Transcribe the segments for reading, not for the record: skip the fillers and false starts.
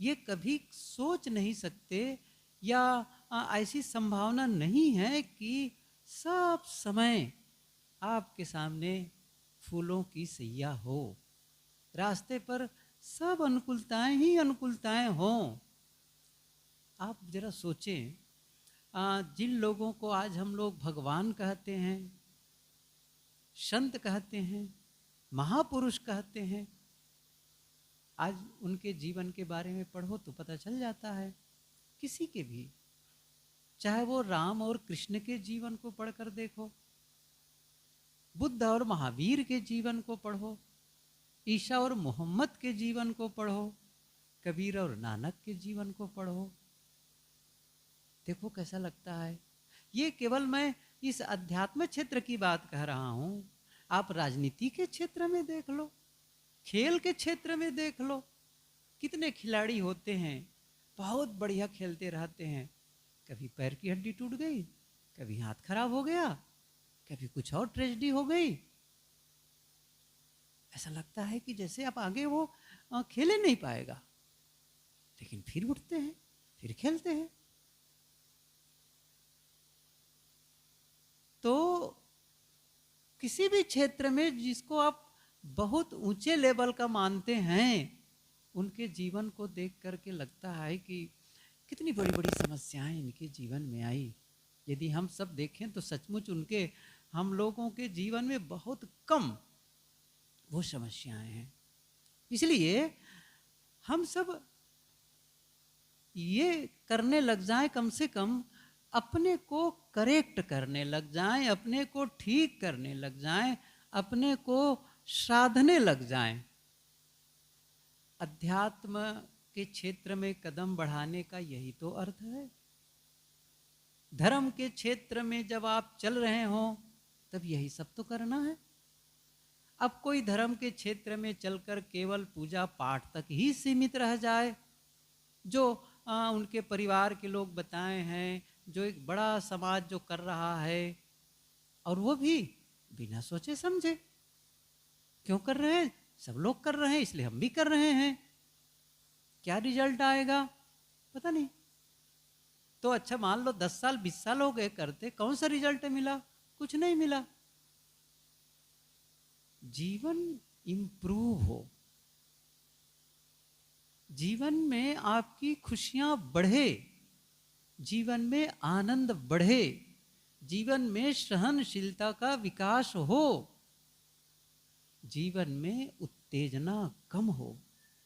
ये कभी सोच नहीं सकते या ऐसी संभावना नहीं है कि सब समय आपके सामने फूलों की सैया हो, रास्ते पर सब अनुकूलताएं ही अनुकूलताएं हों। आप जरा सोचें, जिन लोगों को आज हम लोग भगवान कहते हैं, संत कहते हैं, महापुरुष कहते हैं, आज उनके जीवन के बारे में पढ़ो तो पता चल जाता है। किसी के भी, चाहे वो राम और कृष्ण के जीवन को पढ़कर देखो, बुद्ध और महावीर के जीवन को पढ़ो, ईसा और मोहम्मद के जीवन को पढ़ो, कबीर और नानक के जीवन को पढ़ो, देखो कैसा लगता है। ये केवल मैं इस अध्यात्म क्षेत्र की बात कह रहा हूं, आप राजनीति के क्षेत्र में देख लो, खेल के क्षेत्र में देख लो, कितने खिलाड़ी होते हैं, बहुत बढ़िया खेलते रहते हैं, कभी पैर की हड्डी टूट गई, कभी हाथ खराब हो गया, कभी कुछ और ट्रेजेडी हो गई। ऐसा लगता है कि जैसे अब आगे वो खेले नहीं पाएगा, लेकिन फिर उठते हैं, फिर खेलते हैं। तो किसी भी क्षेत्र में जिसको आप बहुत ऊंचे लेवल का मानते हैं, उनके जीवन को देख करके लगता है कि कितनी बड़ी बड़ी समस्याएं इनके जीवन में आई। यदि हम सब देखें तो सचमुच उनके, हम लोगों के जीवन में बहुत कम वो समस्याएं हैं। इसलिए हम सब ये करने लग जाएं, कम से कम अपने को करेक्ट करने लग जाएं, अपने को ठीक करने लग जाएं, अपने को साधने लग जाएं। अध्यात्म के क्षेत्र में कदम बढ़ाने का यही तो अर्थ है। धर्म के क्षेत्र में जब आप चल रहे हो तब यही सब तो करना है। अब कोई धर्म के क्षेत्र में चलकर केवल पूजा पाठ तक ही सीमित रह जाए, जो उनके परिवार के लोग बताए हैं, जो एक बड़ा समाज जो कर रहा है, और वो भी बिना सोचे समझे, क्यों कर रहे हैं, सब लोग कर रहे हैं इसलिए हम भी कर रहे हैं, क्या रिजल्ट आएगा पता नहीं। तो अच्छा मान लो 10 साल 20 साल हो गए करते, कौन सा रिजल्ट मिला, कुछ नहीं मिला। जीवन इंप्रूव हो, जीवन में आपकी खुशियां बढ़े, जीवन में आनंद बढ़े, जीवन में सहनशीलता का विकास हो, जीवन में उत्तेजना कम हो,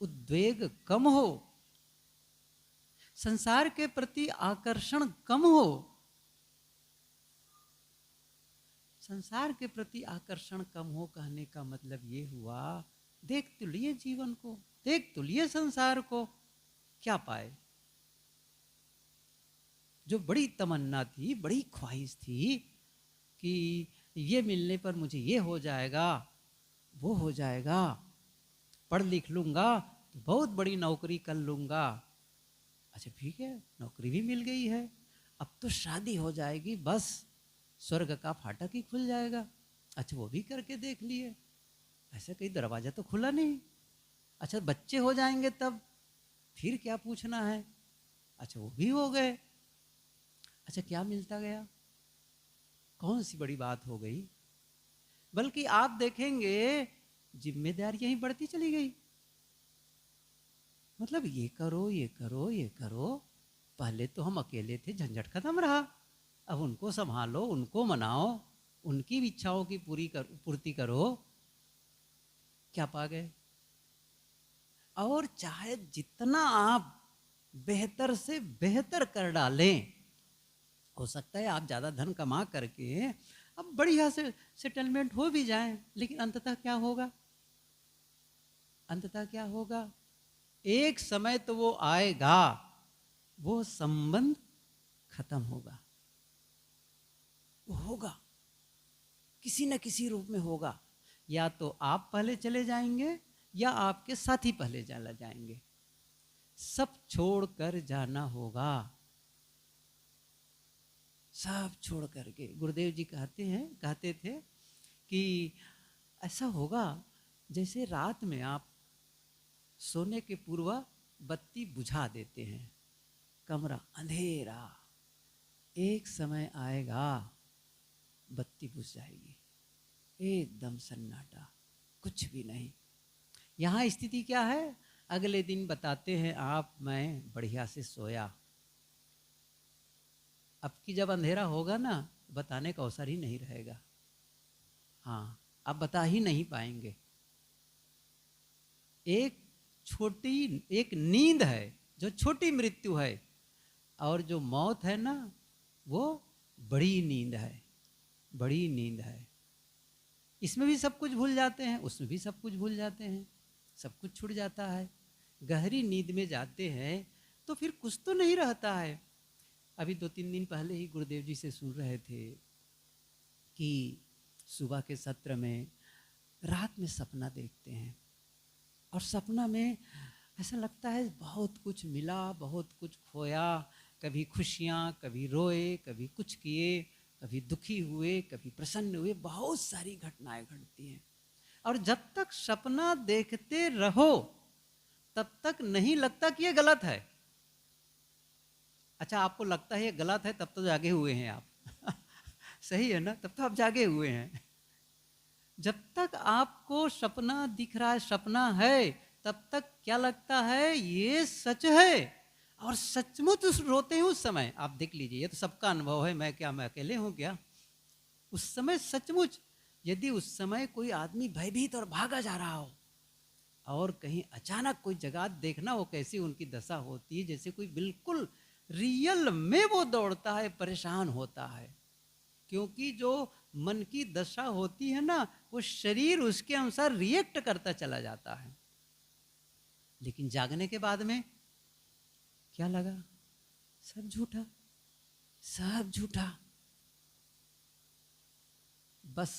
उद्वेग कम हो, संसार के प्रति आकर्षण कम हो। संसार के प्रति आकर्षण कम हो कहने का मतलब ये हुआ, देख तो लिए जीवन को, देख तो लिए संसार को, क्या पाए। जो बड़ी तमन्ना थी, बड़ी ख्वाहिश थी कि ये मिलने पर मुझे ये हो जाएगा, वो हो जाएगा, पढ़ लिख लूंगा तो बहुत बड़ी नौकरी कर लूंगा। अच्छा ठीक है, नौकरी भी मिल गई है, अब तो शादी हो जाएगी, बस स्वर्ग का फाटक ही खुल जाएगा। अच्छा वो भी करके देख लिए, ऐसा कहीं दरवाजा तो खुला नहीं। अच्छा बच्चे हो जाएंगे तब फिर क्या पूछना है, अच्छा वो भी हो गए। अच्छा क्या मिलता गया, कौन सी बड़ी बात हो गई। बल्कि आप देखेंगे जिम्मेदारियां ही बढ़ती चली गई। मतलब ये करो ये करो ये करो, पहले तो हम अकेले थे, झंझट खत्म रहा, अब उनको संभालो, उनको मनाओ, उनकी इच्छाओं की पूर्ति करो, क्या पा गए। और चाहे जितना आप बेहतर से बेहतर कर डालें, हो सकता है आप ज्यादा धन कमा करके अब बढ़िया से सेटलमेंट हो भी जाए, लेकिन अंततः क्या होगा, अंततः क्या होगा, एक समय तो वो आएगा, वो संबंध खत्म होगा, वो होगा किसी न किसी रूप में होगा। या तो आप पहले चले जाएंगे या आपके साथी पहले चला जाएंगे, सब छोड़ कर जाना होगा, सब छोड़ करके। गुरुदेव जी कहते थे कि ऐसा होगा जैसे रात में आप सोने के पूर्व बत्ती बुझा देते हैं, कमरा अंधेरा। एक समय आएगा बत्ती बुझ जाएगी, एकदम सन्नाटा, कुछ भी नहीं। यहाँ स्थिति क्या है? अगले दिन बताते हैं आप, मैं बढ़िया से सोया। अब की जब अंधेरा होगा ना, बताने का अवसर ही नहीं रहेगा। हाँ, आप बता ही नहीं पाएंगे। एक नींद है जो छोटी मृत्यु है, और जो मौत है ना, वो बड़ी नींद है, बड़ी नींद है। इसमें भी सब कुछ भूल जाते हैं, उसमें भी सब कुछ भूल जाते हैं, सब कुछ छूट जाता है। गहरी नींद में जाते हैं तो फिर कुछ तो नहीं रहता है। अभी 2-3 दिन पहले ही गुरुदेव जी से सुन रहे थे कि सुबह के सत्र में रात में सपना देखते हैं, और सपना में ऐसा लगता है बहुत कुछ मिला, बहुत कुछ खोया। कभी खुशियाँ, कभी रोए, कभी कुछ किए, कभी दुखी हुए, कभी प्रसन्न हुए, बहुत सारी घटनाएं घटती हैं। और जब तक सपना देखते रहो तब तक नहीं लगता कि ये गलत है। अच्छा, आपको लगता है ये गलत है, तब तो जागे हुए हैं आप सही है ना, तब तो आप जागे हुए हैं। जब तक आपको सपना दिख रहा है, सपना है, तब तक क्या लगता है? ये सच है। और सचमुच रोते हैं उस समय। आप देख लीजिए, ये तो सबका अनुभव है, मैं अकेले हूं क्या? उस समय सचमुच, यदि उस समय कोई आदमी भयभीत और भागा जा रहा हो, और कहीं अचानक कोई जगह देखना हो, कैसी उनकी दशा होती है, जैसे कोई बिल्कुल रियल में वो दौड़ता है, परेशान होता है। क्योंकि जो मन की दशा होती है ना, वो शरीर उसके अनुसार रिएक्ट करता चला जाता है। लेकिन जागने के बाद में क्या लगा? सब झूठा, सब झूठा। बस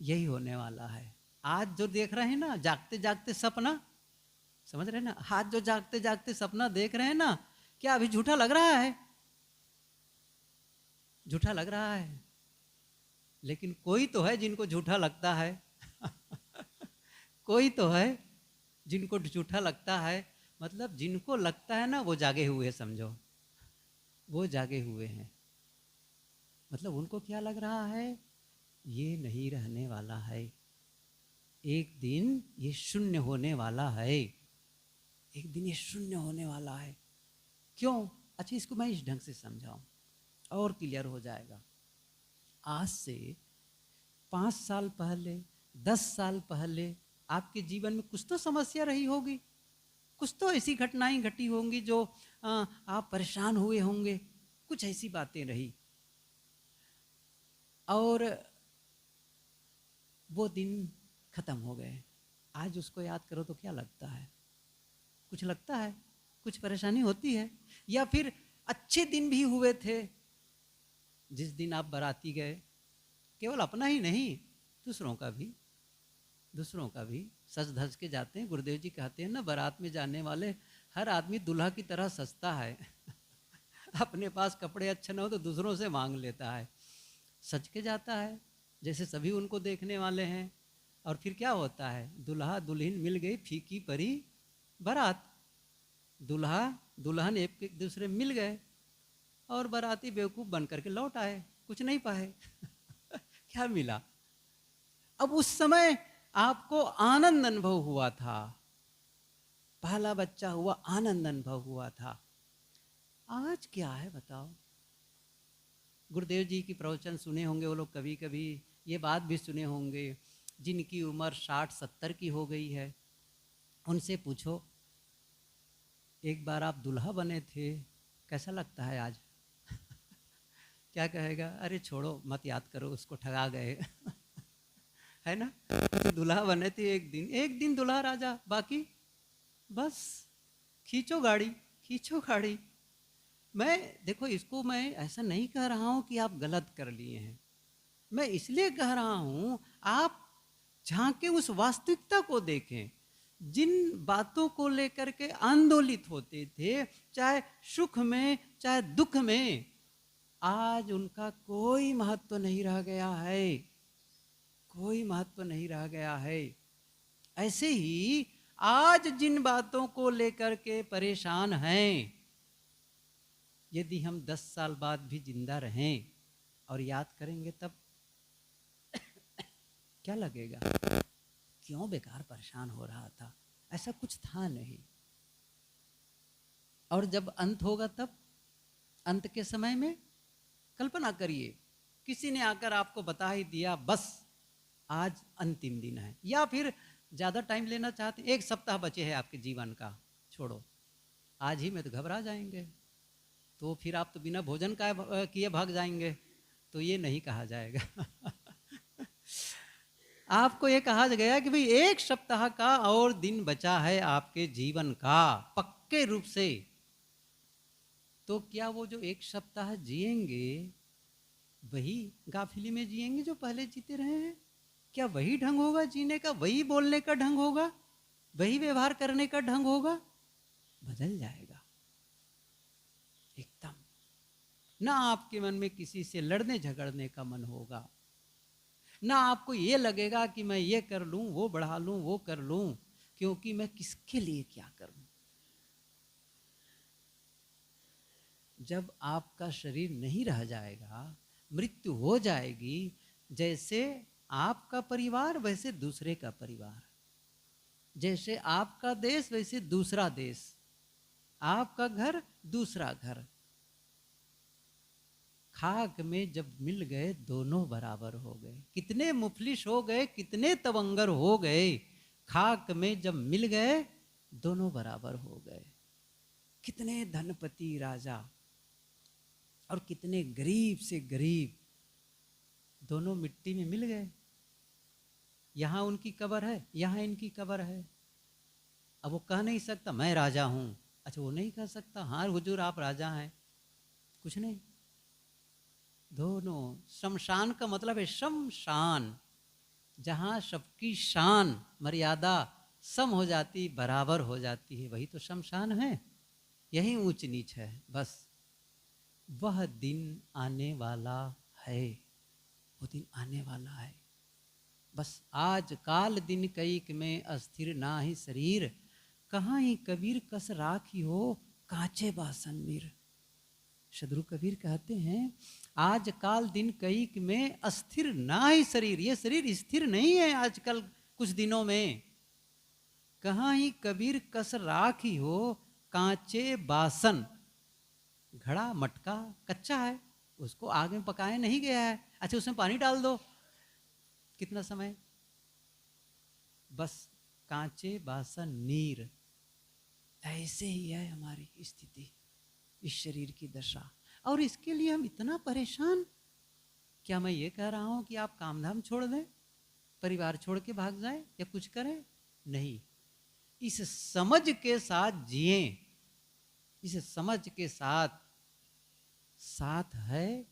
यही होने वाला है। आज जो देख रहे हैं ना, जागते जागते सपना, समझ रहे हैं ना? आज जो जागते जागते सपना देख रहे हैं ना, क्या अभी झूठा लग रहा है? झूठा लग रहा है। लेकिन कोई तो है जिनको झूठा लगता है कोई तो है जिनको झूठा लगता है। मतलब जिनको लगता है ना, वो जागे हुए, समझो, वो जागे हुए हैं। मतलब उनको क्या लग रहा है? ये नहीं रहने वाला है, एक दिन ये शून्य होने वाला है, एक दिन ये शून्य होने वाला है। क्यों? अच्छा, इसको मैं इस ढंग से समझाऊं और क्लियर हो जाएगा। आज से 5 साल पहले, 10 साल पहले आपके जीवन में कुछ तो समस्या रही होगी, कुछ तो ऐसी घटनाएं घटी होंगी जो आप परेशान हुए होंगे, कुछ ऐसी बातें रही, और वो दिन खत्म हो गए। आज उसको याद करो तो क्या लगता है? कुछ लगता है? कुछ परेशानी होती है? या फिर अच्छे दिन भी हुए थे, जिस दिन आप बाराती गए, केवल अपना ही नहीं, दूसरों का भी, दूसरों का भी सज धज के जाते हैं। गुरुदेव जी कहते हैं ना, बारात में जाने वाले हर आदमी दूल्हा की तरह सजता है अपने पास कपड़े अच्छे ना हो तो दूसरों से मांग लेता है, सज के जाता है जैसे सभी उनको देखने वाले हैं। और फिर क्या होता है? दूल्हा दुल्हन मिल गई, फीकी परी बारात। दूल्हा दुल्हन एक दूसरे मिल गए, और बाराती बेवकूफ़ बन करके लौट आए, कुछ नहीं पाए क्या मिला? अब उस समय आपको आनंद अनुभव हुआ था, पहला बच्चा हुआ, आनंद अनुभव हुआ था। आज क्या है बताओ? गुरुदेव जी की प्रवचन सुने होंगे वो लोग, कभी कभी ये बात भी सुने होंगे, जिनकी उम्र 60-70 की हो गई है, उनसे पूछो, एक बार आप दूल्हा बने थे, कैसा लगता है आज? क्या कहेगा? अरे छोड़ो, मत याद करो, उसको ठगा गए है ना? तो दूल्हा बने थे एक दिन दूल्हा राजा, बाकी बस खींचो गाड़ी, खींचो गाड़ी। मैं देखो, इसको मैं ऐसा नहीं कह रहा हूं कि आप गलत कर लिए हैं, मैं इसलिए कह रहा हूं आप झांके उस वास्तविकता को देखें। जिन बातों को लेकर के आंदोलित होते थे, चाहे सुख में चाहे दुख में, आज उनका कोई महत्व नहीं रह गया है, कोई महत्व नहीं रह गया है। ऐसे ही आज जिन बातों को लेकर के परेशान हैं, यदि हम 10 साल बाद भी जिंदा रहें और याद करेंगे तब क्या लगेगा? क्यों बेकार परेशान हो रहा था, ऐसा कुछ था नहीं। और जब अंत होगा तब, अंत के समय में कल्पना करिए, किसी ने आकर आपको बता ही दिया बस आज अंतिम दिन है, या फिर ज़्यादा टाइम लेना चाहते, 1 सप्ताह बचे हैं आपके जीवन का, छोड़ो आज ही में, तो घबरा जाएंगे, तो फिर आप तो बिना भोजन का किए भाग जाएंगे, तो ये नहीं कहा जाएगा। आपको ये कहा गया कि भाई 1 सप्ताह का और दिन बचा है आपके जीवन का, पक्के रूप से। तो क्या वो जो 1 सप्ताह जिएंगे वही गाफिली में जिएंगे जो पहले जीते रहे हैं? क्या वही ढंग होगा जीने का, वही बोलने का ढंग होगा, वही व्यवहार करने का ढंग होगा? बदल जाएगा एकदम। ना आपके मन में किसी से लड़ने झगड़ने का मन होगा, ना आपको ये लगेगा कि मैं ये कर लूं, वो बढ़ा लूं, वो कर लूं, क्योंकि मैं किसके लिए क्या करूं। जब आपका शरीर नहीं रह जाएगा, मृत्यु हो जाएगी, जैसे आपका परिवार वैसे दूसरे का परिवार, जैसे आपका देश वैसे दूसरा देश, आपका घर दूसरा घर, खाक में जब मिल गए दोनों बराबर हो गए। कितने मुफलिस हो गए, कितने तवंगर हो गए, खाक में जब मिल गए दोनों बराबर हो गए। कितने धनपति राजा और कितने गरीब से गरीब, दोनों मिट्टी में मिल गए। यहाँ उनकी कब्र है, यहाँ इनकी कब्र है। अब वो कह नहीं सकता मैं राजा हूँ, अच्छा वो नहीं कह सकता हाँ हुजूर आप राजा हैं, कुछ नहीं। दोनों, शमशान का मतलब है शमशान, जहाँ सबकी शान मर्यादा सम हो जाती, बराबर हो जाती है, वही तो शमशान है, यही ऊंच नीच है। बस वह दिन आने वाला है, वो दिन आने वाला है। बस आज काल दिन कईक में अस्थिर ना ही शरीर, कहाँ ही कबीर कस राखी हो कांचे बासन मीर। सदगुरु कबीर कहते हैं आज काल दिन कईक में अस्थिर ना ही शरीर, ये शरीर स्थिर नहीं है आजकल कुछ दिनों में। कहाँ ही कबीर कस राखी हो कांचे बासन, घड़ा मटका कच्चा है, उसको आग में पकाया नहीं गया है, अच्छा उसमें पानी डाल दो, कितना समय, बस कांचे बासन नीर। ऐसे ही है हमारी स्थिति, इस शरीर की दशा, और इसके लिए हम इतना परेशान। क्या मैं ये कह रहा हूं कि आप काम धाम छोड़ दें, परिवार छोड़ के भाग जाएं या कुछ करें? नहीं, इस समझ के साथ जिए, इस समझ के साथ, साथ है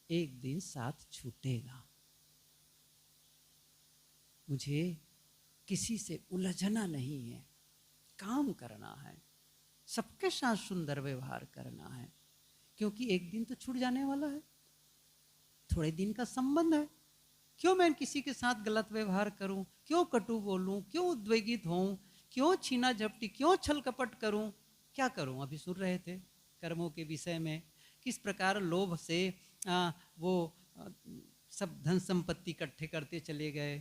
एक दिन साथ छूटेगा। मुझे किसी से उलझना नहीं है, काम करना है, सबके साथ सुंदर व्यवहार करना है, क्योंकि एक दिन तो छूट जाने वाला है, थोड़े दिन का संबंध है। क्यों मैं किसी के साथ गलत व्यवहार करूं, क्यों कटु बोलूं, क्यों उद्वेगित होऊं, क्यों छीना झपटी, क्यों छल कपट करूं, क्या करूं? अभी सुन रहे थे कर्मों के विषय में, किस प्रकार लोभ से वो सब धन संपत्ति इकट्ठे करते चले गए,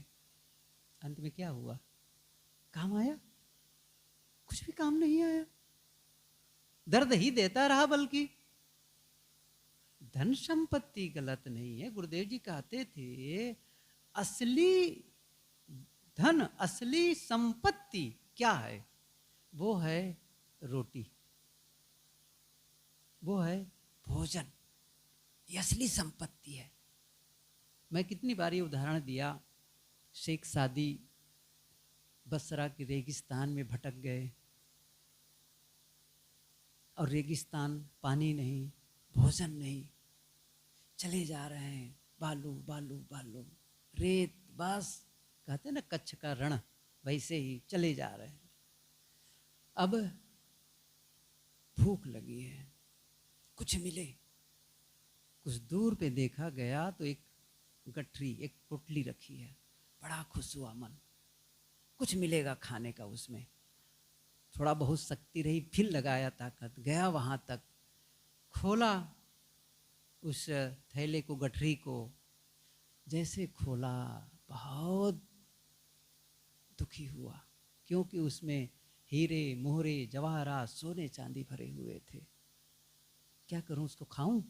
अंत में क्या हुआ? काम आया? कुछ भी काम नहीं आया, दर्द ही देता रहा। बल्कि धन संपत्ति गलत नहीं है, गुरुदेव जी कहते थे असली धन, असली संपत्ति क्या है? वो है रोटी, वो है भोजन, ये असली संपत्ति है। मैं कितनी बार ये उदाहरण दिया, शेख सादी बसरा के रेगिस्तान में भटक गए, और रेगिस्तान, पानी नहीं, भोजन नहीं, चले जा रहे हैं, बालू बालू बालू, रेत, बस कहते ना कच्छ का रण, वैसे ही चले जा रहे हैं। अब भूख लगी है, कुछ मिले, कुछ दूर पे देखा गया तो एक गठरी, एक पोटली रखी है, बड़ा खुश हुआ मन, कुछ मिलेगा खाने का उसमें। थोड़ा बहुत शक्ति रही, फिर लगाया ताकत, गया वहाँ तक, खोला उस थैले को, गठरी को। जैसे खोला बहुत दुखी हुआ, क्योंकि उसमें हीरे मोहरे जवाहरात सोने चांदी भरे हुए थे। क्या करूं, उसको खाऊं?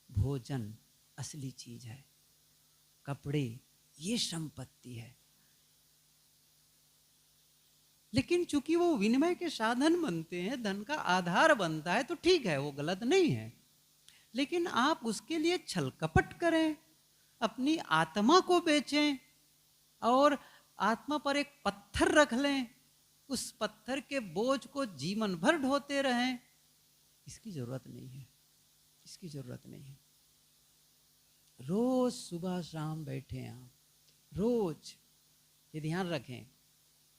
भोजन असली चीज है, कपड़े ये संपत्ति है। लेकिन चूंकि वो विनिमय के साधन बनते हैं, धन का आधार बनता है, तो ठीक है, वो गलत नहीं है। लेकिन आप उसके लिए छल कपट करें, अपनी आत्मा को बेचें और आत्मा पर एक पत्थर रख लें, उस पत्थर के बोझ को जीवन भर ढोते रहें, इसकी जरूरत नहीं है, इसकी जरूरत नहीं है। रोज सुबह शाम बैठे आप, रोज ये ध्यान रखें,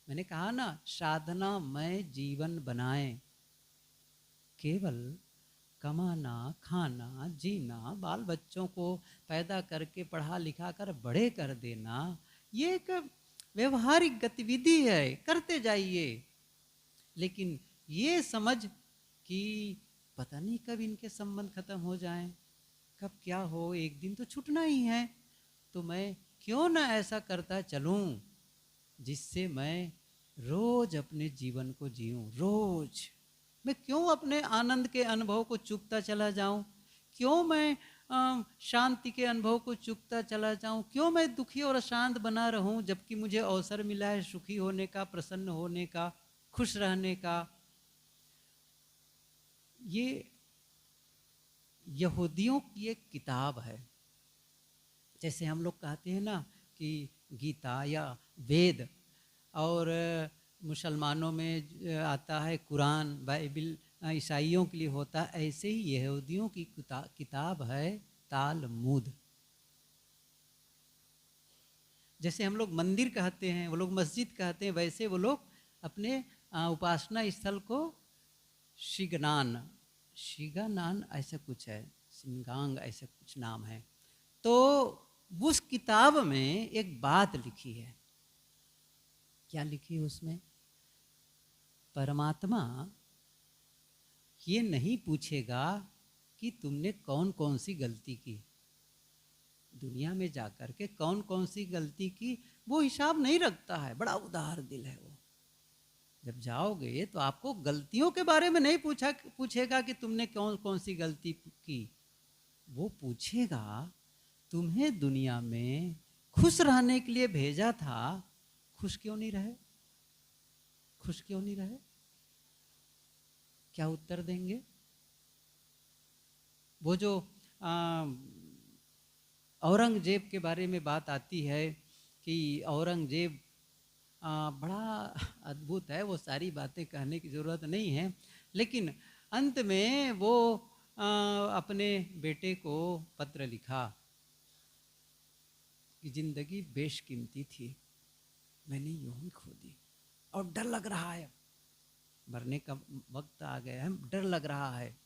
मैंने कहा ना, साधना में जीवन बनाएं। केवल कमाना, खाना, जीना, बाल बच्चों को पैदा करके पढ़ा लिखा कर बड़े कर देना, ये एक व्यवहारिक गतिविधि है, करते जाइए। लेकिन ये समझ कि पता नहीं कब इनके संबंध खत्म हो जाएं, कब क्या हो, एक दिन तो छूटना ही है, तो मैं क्यों ना ऐसा करता चलूं जिससे मैं रोज अपने जीवन को जीऊं। रोज मैं क्यों अपने आनंद के अनुभव को चूकता चला जाऊं, क्यों मैं शांति के अनुभव को चूकता चला जाऊं, क्यों मैं दुखी और अशांत बना रहूं, जबकि मुझे अवसर मिला है सुखी होने का, प्रसन्न होने का, खुश रहने का। ये यहूदियों की एक किताब है। जैसे हम लोग कहते हैं ना कि गीता या वेद, और मुसलमानों में आता है कुरान, बाइबिल ईसाइयों के लिए होता है, ऐसे ही यहूदियों की किताब है तालमुद। जैसे हम लोग मंदिर कहते हैं, वो लोग मस्जिद कहते हैं, वैसे वो लोग अपने उपासना स्थल को शिगानान ऐसा कुछ है, सिंगांग ऐसा कुछ नाम है। तो उस किताब में एक बात लिखी है। क्या लिखी है उसमें? परमात्मा ये नहीं पूछेगा कि तुमने कौन कौन सी गलती की, दुनिया में जाकर के कौन कौन सी गलती की, वो हिसाब नहीं रखता है। बड़ा उदार दिल है वो। जब जाओगे तो आपको गलतियों के बारे में नहीं पूछेगा कि तुमने कौन कौन सी गलती की, वो पूछेगा तुम्हें दुनिया में खुश रहने के लिए भेजा था, खुश क्यों नहीं रहे, खुश क्यों नहीं रहे? क्या उत्तर देंगे? वो जो औरंगजेब के बारे में बात आती है कि औरंगजेब बड़ा अद्भुत है, वो सारी बातें कहने की ज़रूरत नहीं है, लेकिन अंत में वो अपने बेटे को पत्र लिखा कि ज़िंदगी बेशकीमती थी, मैंने यूं ही खो दी, और डर लग रहा है, मरने का वक्त आ गया है, डर लग रहा है,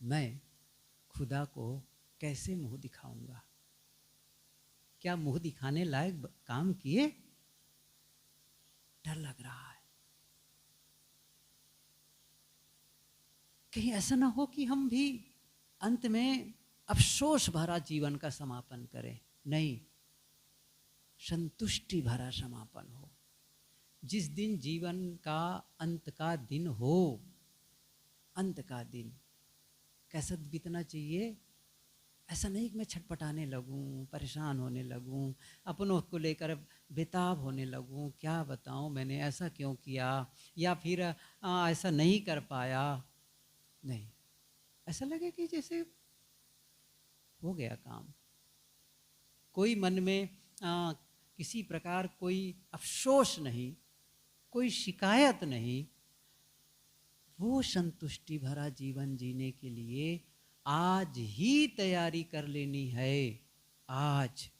मैं खुदा को कैसे मुंह दिखाऊंगा? क्या मुंह दिखाने लायक काम किए? डर लग रहा है, कहीं ऐसा ना हो कि हम भी अंत में अफसोस भरा जीवन का समापन करें। नहीं, संतुष्टि भरा समापन हो। जिस दिन जीवन का अंत का दिन हो, अंत का दिन कैसा बीतना चाहिए? ऐसा नहीं कि मैं छटपटाने लगूं, परेशान होने लगूं, अपनों को लेकर बेताब होने लगूं, क्या बताऊं मैंने ऐसा क्यों किया, या फिर ऐसा नहीं कर पाया। नहीं, ऐसा लगे कि जैसे हो गया काम, कोई मन में किसी प्रकार कोई अफसोस नहीं, कोई शिकायत नहीं। वो संतुष्टि भरा जीवन जीने के लिए आज ही तैयारी कर लेनी है, आज,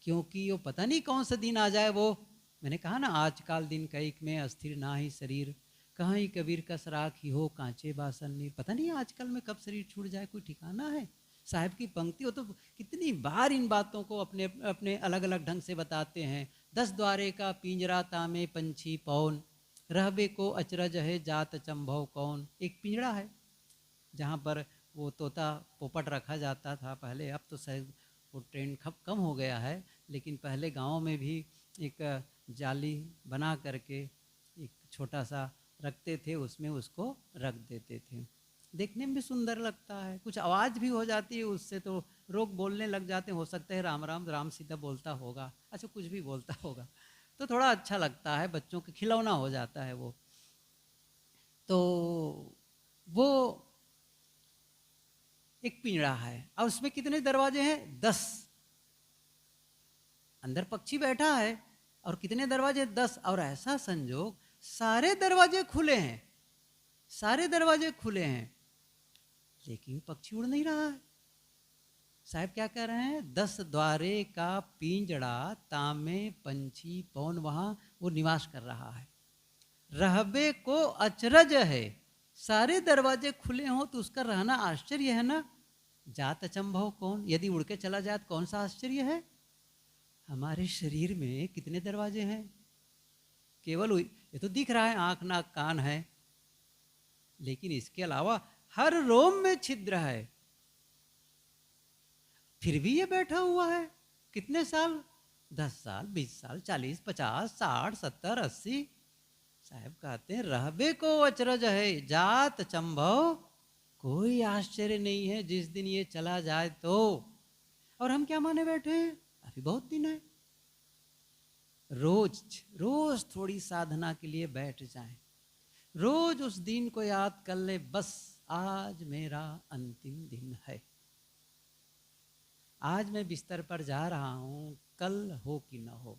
क्योंकि वो पता नहीं कौन सा दिन आ जाए। वो मैंने कहा ना, आजकल दिन कैक में अस्थिर ना ही शरीर, कहीं कबीर का सराख ही हो कांचे बासन नहीं। पता नहीं आजकल में कब शरीर छूट जाए, कोई ठिकाना है? साहब की पंक्ति, वो तो कितनी बार इन बातों को अपने अपने अलग अलग ढंग से बताते हैं। 10 द्वारे का पिंजरा तामे पंछी पौन, रहबे को अचरज है जात चंभव कौन। एक पिंजरा है जहाँ पर वो तोता पोपट रखा जाता था पहले, अब तो शायद वो ट्रेंड कम हो गया है, लेकिन पहले गाँव में भी एक जाली बना करके एक छोटा सा रखते थे, उसमें उसको रख देते थे। देखने में भी सुंदर लगता है, कुछ आवाज़ भी हो जाती है उससे, तो लोग बोलने लग जाते हैं, हो सकता है राम राम राम सीता बोलता होगा, अच्छा कुछ भी बोलता होगा, तो थोड़ा अच्छा लगता है, बच्चों के खिलौना हो जाता है वो। तो वो एक पिंजरा है और उसमें कितने दरवाजे हैं? 10। अंदर पक्षी बैठा है और कितने दरवाजे? 10। और ऐसा संजोग सारे दरवाजे खुले हैं, सारे दरवाजे खुले हैं, लेकिन पक्षी उड़ नहीं रहा है। साहब क्या कह रहे हैं? 10 द्वारे का पिंजड़ा तामे पंछी पौन, वहां वो निवास कर रहा है। रहबे को अचरज है, सारे दरवाजे खुले हों तो उसका रहना आश्चर्य है ना। जात अचंभव कौन, यदि उड़ के चला जाए तो कौन सा आश्चर्य है। हमारे शरीर में कितने दरवाजे हैं? केवल ये तो दिख रहा है, आंख नाक कान है, लेकिन इसके अलावा हर रोम में छिद्र है। फिर भी ये बैठा हुआ है कितने साल? 10 साल, 20 साल, 40, 50, 60, 70, 80। साहब कहते हैं रहबे को अचरज है जात चंभव, कोई आश्चर्य नहीं है जिस दिन ये चला जाए तो। और हम क्या माने बैठे हैं? अभी बहुत दिन है। रोज रोज थोड़ी साधना के लिए बैठ जाएं, रोज उस दिन को याद कर ले, बस आज मेरा अंतिम दिन है, आज मैं बिस्तर पर जा रहा हूं, कल हो कि न हो,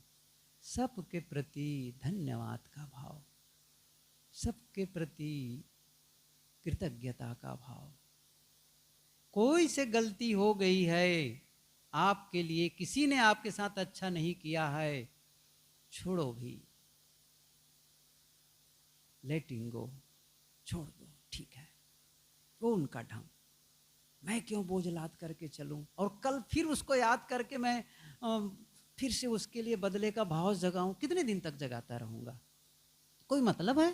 सबके प्रति धन्यवाद का भाव, सबके प्रति कृतज्ञता का भाव। कोई से गलती हो गई है आपके लिए, किसी ने आपके साथ अच्छा नहीं किया है, छोड़ो भी, लेटिंग गो, छोड़ दो, ठीक है, वो उनका ढंग, मैं क्यों बोझ लाद करके चलूं और कल फिर उसको याद करके मैं फिर से उसके लिए बदले का भाव जगाऊं। कितने दिन तक जगाता रहूंगा, कोई मतलब है?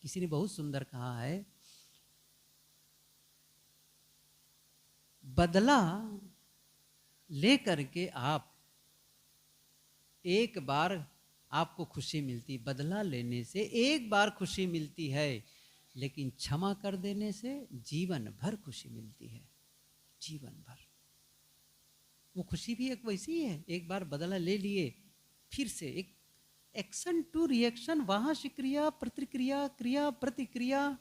किसी ने बहुत सुंदर कहा है, बदला ले करके आप एक बार आपको खुशी मिलती, बदला लेने से एक बार खुशी मिलती है, लेकिन क्षमा कर देने से जीवन भर खुशी मिलती है, जीवन भर। वो खुशी भी एक वैसी ही है, एक बार बदला ले लिए, फिर से एक एक्शन टू रिएक्शन, वहां से क्रिया प्रतिक्रिया, क्रिया प्रतिक्रिया,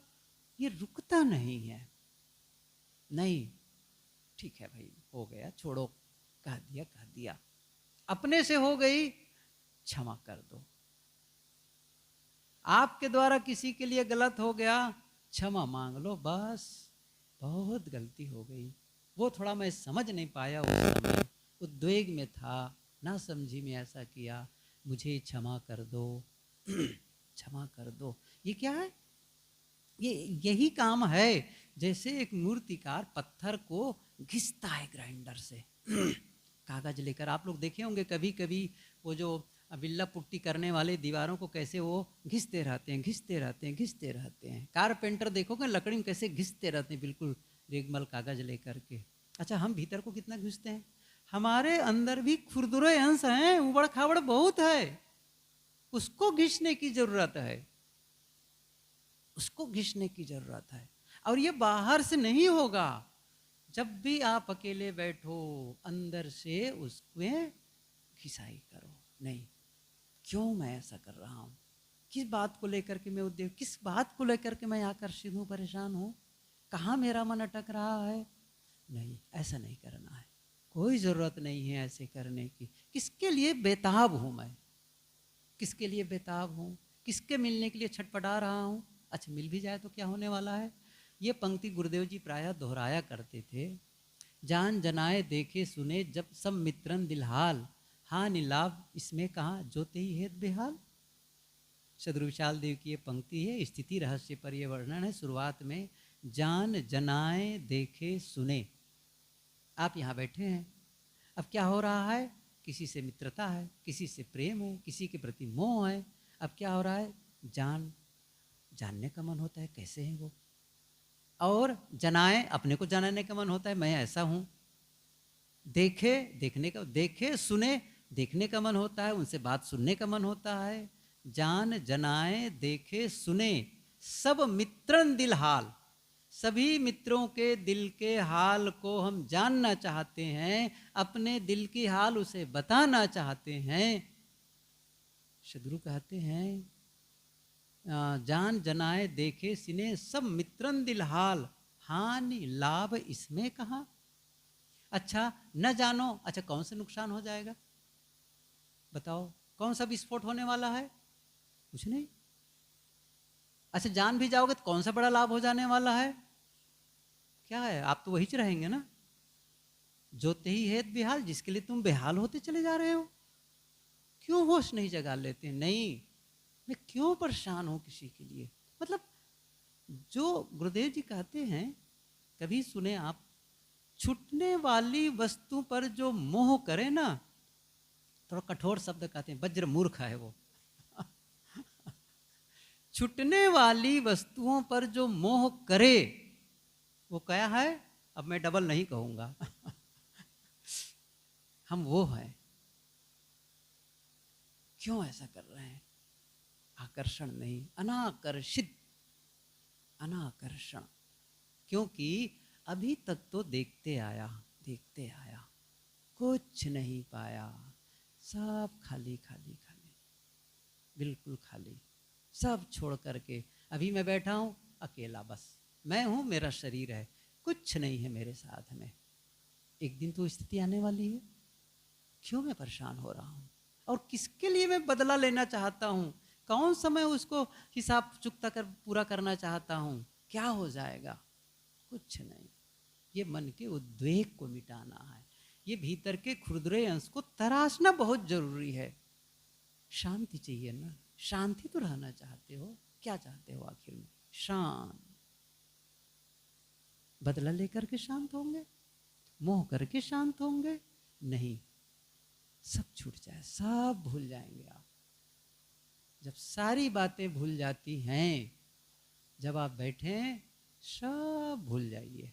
ये रुकता नहीं है। नहीं, ठीक है भाई, हो गया, छोड़ो, कह दिया कह दिया, अपने से हो गई, क्षमा कर दो। आपके द्वारा किसी के लिए गलत हो गया, क्षमा मांग लो, बस बहुत गलती हो गई, वो थोड़ा मैं समझ नहीं पाया उस समय, उद्वेग में था, ना समझी में ऐसा किया, मुझे क्षमा कर दो, क्षमा कर दो। ये क्या है? ये यही काम है, जैसे एक मूर्तिकार पत्थर को घिसता है ग्राइंडर से कागज लेकर। आप लोग देखे होंगे कभी कभी वो जो बिल्ला पुट्टी करने वाले दीवारों को कैसे वो घिसते रहते हैं, घिसते रहते हैं, घिसते रहते हैं। कारपेंटर देखोगे लकड़ी में कैसे घिसते रहते हैं, बिल्कुल रेगमल कागज लेकर के। अच्छा, हम भीतर को कितना घिसते हैं? हमारे अंदर भी खुरदुरे अंश हैं, उबड़ खाबड़ बहुत है, उसको घिसने की जरूरत है, उसको घिसने की जरूरत है। और ये बाहर से नहीं होगा, जब भी आप अकेले बैठो अंदर से उसमें घिसाई करो। नहीं, क्यों मैं ऐसा कर रहा हूँ, किस बात को लेकर के मैं उद्वेग, किस बात को लेकर के मैं आकर्षित हूँ, परेशान हूँ, कहाँ मेरा मन अटक रहा है। नहीं, ऐसा नहीं करना है, कोई ज़रूरत नहीं है ऐसे करने की। किसके लिए बेताब हूँ मैं, किसके लिए बेताब हूँ, किसके मिलने के लिए छटपटा रहा हूँ। अच्छा, मिल भी जाए तो क्या होने वाला है। ये पंक्ति गुरुदेव जी प्रायः दोहराया करते थे, जान जनाए देखे सुने जब सब मित्रन दिलहाल, हानि लाभ इसमें कहाँ जोते ही हेत बेहाल। सदगुरु विशाल देव की ये पंक्ति है, स्थिति रहस्य पर यह वर्णन है। शुरुआत में जान जनाए देखे सुने, आप यहाँ बैठे हैं, अब क्या हो रहा है किसी से मित्रता है, किसी से प्रेम है, किसी के प्रति मोह है। अब क्या हो रहा है, जानने का मन होता है कैसे हैं वो, और जनाए, अपने को जानने का मन होता है मैं ऐसा हूं। देखे सुने देखने का मन होता है, उनसे बात सुनने का मन होता है। जान जनाए देखे सुने सब मित्रन दिल हाल, सभी मित्रों के दिल के हाल को हम जानना चाहते हैं, अपने दिल की हाल उसे बताना चाहते हैं। सदगुरु कहते हैं जान जनाए देखे सुने सब मित्रन दिल हाल, हानि लाभ इसमें कहाँ। अच्छा न जानो, अच्छा कौन सा नुकसान हो जाएगा बताओ, कौन सा विस्फोट होने वाला है, कुछ नहीं। अच्छा जान भी जाओगे तो कौन सा बड़ा लाभ हो जाने वाला है, क्या है, आप तो वही च रहेंगे ना। जो तेही है बेहाल, जिसके लिए तुम बेहाल होते चले जा रहे हो। क्यों होश नहीं जगा लेते, नहीं मैं क्यों परेशान हूं किसी के लिए। मतलब जो गुरुदेव जी कहते हैं, कभी सुने आप, छूटने वाली वस्तु पर जो मोह करे ना, थोड़ा कठोर शब्द कहते हैं, वज्र मूर्ख है वो। छूटने वाली वस्तुओं पर जो मोह करे वो क्या है, अब मैं डबल नहीं कहूंगा। हम वो हैं। क्यों ऐसा कर रहे हैं, आकर्षण नहीं, अनाकर्षित, अनाकर्षण। क्योंकि अभी तक तो देखते आया कुछ नहीं पाया, सब खाली खाली खाली, बिल्कुल खाली, सब छोड़ करके अभी मैं बैठा हूं अकेला, बस मैं हूं, मेरा शरीर है, कुछ नहीं है मेरे साथ में। एक दिन तो स्थिति आने वाली है। क्यों मैं परेशान हो रहा हूं, और किसके लिए मैं बदला लेना चाहता हूं, कौन सा मैं उसको हिसाब चुकता कर पूरा करना चाहता हूं, क्या हो जाएगा, कुछ नहीं। ये मन के उद्वेग को मिटाना है, ये भीतर के खुरदरे अंश को तराशना बहुत जरूरी है। शांति चाहिए ना, शांति तो रहना चाहते हो, क्या चाहते हो आखिर में, शांत। बदला लेकर के शांत होंगे, मोह करके शांत होंगे, नहीं, सब छूट जाए, सब भूल जाएंगे आप। जब सारी बातें भूल जाती हैं, जब आप बैठे सब भूल जाइए,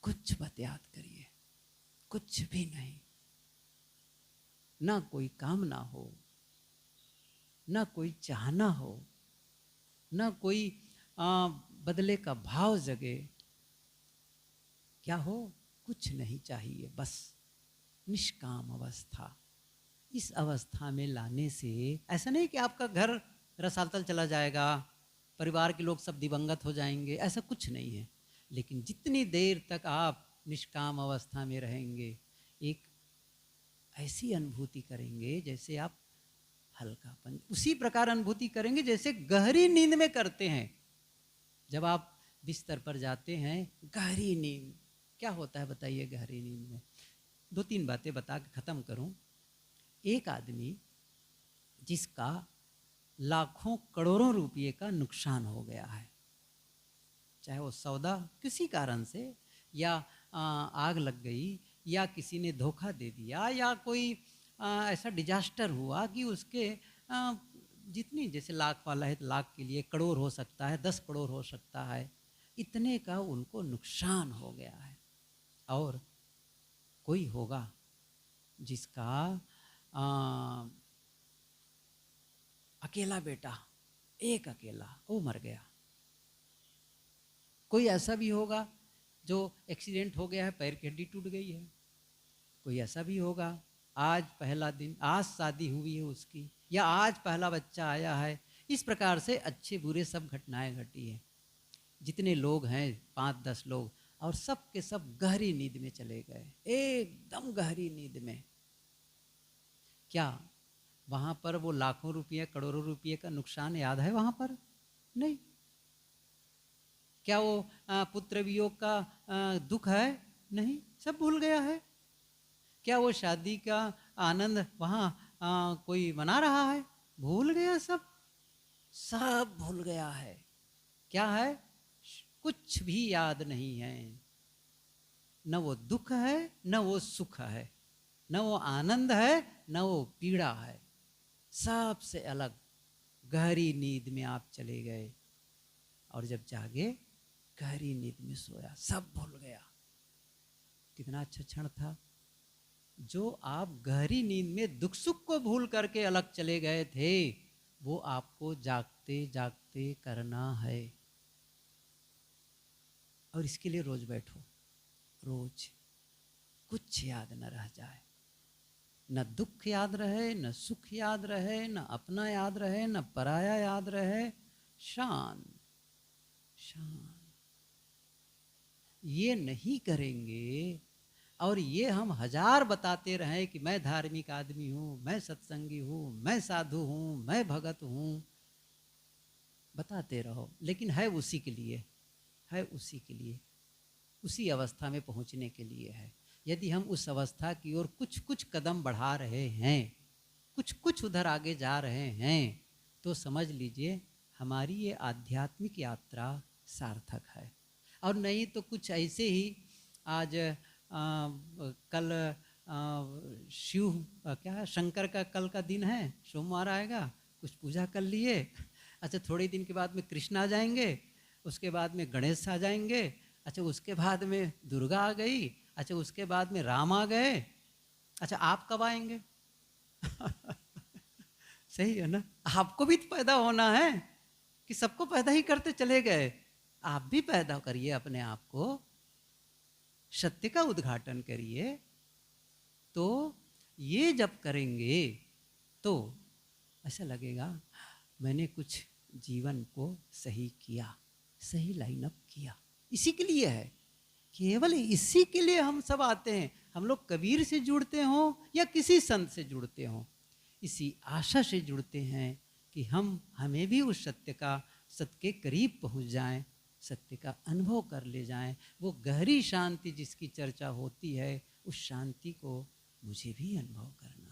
कुछ मत याद करिए, कुछ भी नहीं, ना कोई कामना हो, ना कोई चाहना हो, ना कोई बदले का भाव जगे, क्या हो, कुछ नहीं चाहिए, बस निष्काम अवस्था। इस अवस्था में लाने से ऐसा नहीं कि आपका घर रसातल चला जाएगा, परिवार के लोग सब दिवंगत हो जाएंगे, ऐसा कुछ नहीं है। लेकिन जितनी देर तक आप निष्काम अवस्था में रहेंगे, एक ऐसी अनुभूति करेंगे जैसे आप हल्कापन, उसी प्रकार अनुभूति करेंगे जैसे गहरी नींद में करते हैं। जब आप बिस्तर पर जाते हैं, गहरी नींद, क्या होता है बताइए गहरी नींद में। दो तीन बातें बता के खत्म करूं। एक आदमी जिसका लाखों करोड़ों रुपये का नुकसान हो गया है, चाहे वो सौदा किसी कारण से, या आग लग गई, या किसी ने धोखा दे दिया, या कोई ऐसा डिजास्टर हुआ कि उसके जितनी, जैसे लाख वाला है तो लाख के लिए करोड़ हो सकता है, 10 करोड़ हो सकता है, इतने का उनको नुकसान हो गया है। और कोई होगा जिसका अकेला बेटा, एक अकेला, वो मर गया। कोई ऐसा भी होगा जो एक्सीडेंट हो गया है, पैर की हड्डी टूट गई है। कोई ऐसा भी होगा आज पहला दिन, आज शादी हुई है उसकी, या आज पहला बच्चा आया है। इस प्रकार से अच्छे बुरे सब घटनाएं घटी हैं। जितने लोग हैं 5-10 लोग, और सब के सब गहरी नींद में चले गए, एकदम गहरी नींद में। क्या वहां पर वो लाखों रुपये करोड़ों रुपये का नुकसान याद है वहां पर? नहीं। क्या वो पुत्र वियोग का दुख है? नहीं, सब भूल गया है। क्या वो शादी का आनंद वहां कोई मना रहा है? भूल गया, सब सब भूल गया है। क्या है? कुछ भी याद नहीं है, न वो दुख है न वो सुख है, न वो आनंद है न वो पीड़ा है, सबसे अलग। गहरी नींद में आप चले गए और जब जागे गहरी नींद में सोया, सब भूल गया। कितना अच्छा क्षण था। जो आप गहरी नींद में दुख सुख को भूल करके अलग चले गए थे, वो आपको जागते जागते करना है। और इसके लिए रोज बैठो, रोज कुछ याद न रह जाए, न दुख याद रहे, न सुख याद रहे, न अपना याद रहे, न पराया याद रहे। शांत शांत। ये नहीं करेंगे और ये हम हजार बताते रहें कि मैं धार्मिक आदमी हूँ, मैं सत्संगी हूँ, मैं साधु हूँ, मैं भगत हूँ, बताते रहो, लेकिन है उसी के लिए, है उसी के लिए, उसी अवस्था में पहुँचने के लिए है। यदि हम उस अवस्था की ओर कुछ कुछ कदम बढ़ा रहे हैं, कुछ कुछ उधर आगे जा रहे हैं, तो समझ लीजिए हमारी ये आध्यात्मिक यात्रा सार्थक है। और नहीं तो कुछ ऐसे ही आज कल शिव क्या शंकर का कल का दिन है, सोमवार आएगा, कुछ पूजा कर लिए, अच्छा थोड़े दिन के बाद में कृष्ण आ जाएंगे, उसके बाद में गणेश आ जाएंगे, अच्छा उसके बाद में दुर्गा आ गई, अच्छा उसके बाद में राम आ गए, अच्छा आप कब आएंगे? सही है ना? आपको भी तो पैदा होना है कि सबको पैदा ही करते चले गए? आप भी पैदा करिए अपने आप को, सत्य का उद्घाटन करिए। तो ये जब करेंगे तो ऐसा लगेगा मैंने कुछ जीवन को सही किया, सही लाइनअप किया। इसी के लिए है, केवल इसी के लिए हम सब आते हैं। हम लोग कबीर से जुड़ते हों या किसी संत से जुड़ते हों, इसी आशा से जुड़ते हैं कि हमें भी उस सत्य के करीब पहुंच जाएं, सत्य का अनुभव कर ले जाएं। वो गहरी शांति जिसकी चर्चा होती है, उस शांति को मुझे भी अनुभव करना